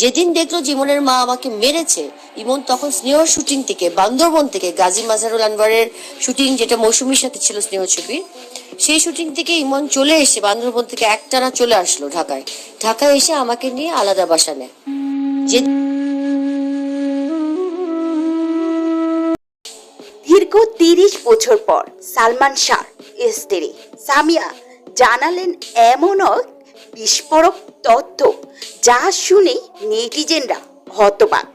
যেদিন দেখলো জীবনের মা আমাকে মেরেছে, ইমন তখন স্নেহ শুটিং থেকে, বান্দরবন থেকে, গাজী মাজহারুল আনওয়ারের শুটিং যেটা মৌসুমীর সাথে ছিল স্নেহ ছবির, সেই শুটিং থেকে ইমন চলে এসে বান্দরবন থেকে একটানা চলে আসলো ঢাকায়। ঢাকায় এসে আমাকে নিয়ে আলাদা বাসা নেয়। যে দীর্ঘ ৩০ বছর পর সালমান শাহর স্ত্রী সামিয়া জানালেন এমন এক বিস্ফোরক তথ্য যা শুনে নেটিজেনরা হতবাক।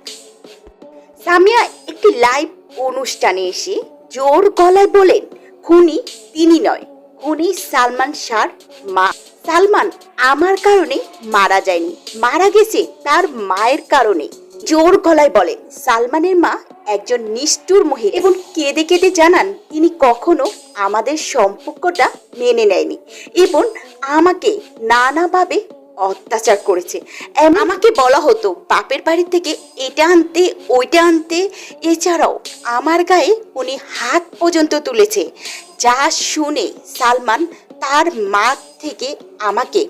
সামিয়া একটি লাইভ অনুষ্ঠানে এসে জোর গলায় বলেন, খুনি তিনি নয়, খুনি সালমান শাহর মা। সালমান আমার কারণে মারা যায়নি, মারা গেছে তার মায়ের কারণে। জোর গলায় বলেন সালমানের মা একজন নিষ্ঠুর মহিলা এবং কেঁদে কেঁদে জানান তিনি কখনো আমাদের সম্পর্কটা মেনে নেয়নি এবং আমাকে নানাভাবে অত্যাচার করেছে। আমাকে বলা হতো বাপের বাড়ি থেকে এটা আনতে ওইটা আনতে, এছাড়াও আমার গায়ে উনি হাত পর্যন্ত তুলেছে। যা শুনে সালমান তার মা থেকে আমাকে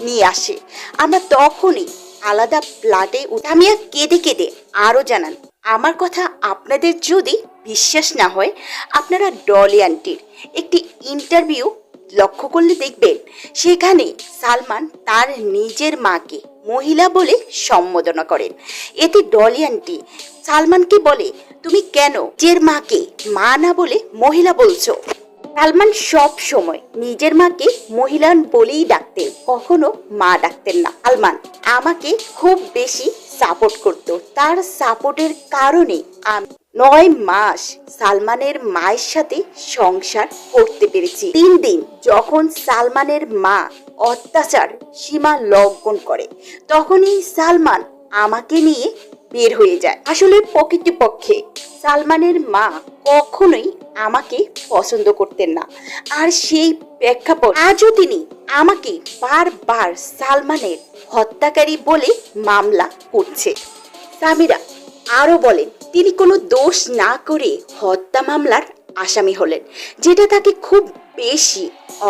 নিয়ে আসে। আমরা তখনই আলাদা ফ্ল্যাটে সামিয়া কেঁদে কেঁদে আরও জানান, আমার কথা আপনাদের যদি বিশ্বাস না হয় আপনারা ডলি আন্টির একটি ইন্টারভিউ লক্ষ্য করলে দেখবেন সেখানে সালমান তার নিজের মাকে মহিলা বলে সম্বোধনা করেন। এতে ডলি আন্টি সালমানকে বলে, তুমি কেন নিজের মাকে মা না বলে মহিলা বলছো? সালমান সব সময় নিজের মাকে মহিলা বলেই ডাকতেন, কখনো মা ডাকতেন না। সালমান আমাকে খুব বেশি সাপোর্ট করত, তার সাপোর্টের কারণে আমি ৯ মাস সালমানের মায়ের সাথে সংসার করতে পেরেছি। ৩ দিন যখন সালমানের মা অত্যাচার সীমা লঙ্ঘন করে তখনই সালমান আমাকে নিয়ে বের হয়ে যায়। আসলে প্রকৃতপক্ষে সালমানের মা কখনোই আমাকে পছন্দ করতেন না, আর সেই প্রেক্ষাপট আজও তিনি আমাকে বারবার সালমানের হত্যাকারী বলে মামলা করছে। সামিরা আরও বলেন, তিনি কোনো দোষ না করে হত্যা মামলার আসামি হলেন, যেটা তাকে খুব বেশি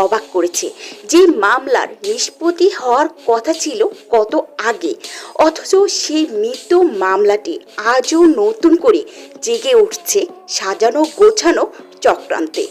অবাক করেছে। যে মামলার নিষ্পত্তি হওয়ার কথা ছিল কত আগে, অথচ সেই মৃত মামলাটি আজও নতুন করে জেগে উঠছে সাজানো গোছানো চক্রান্তে।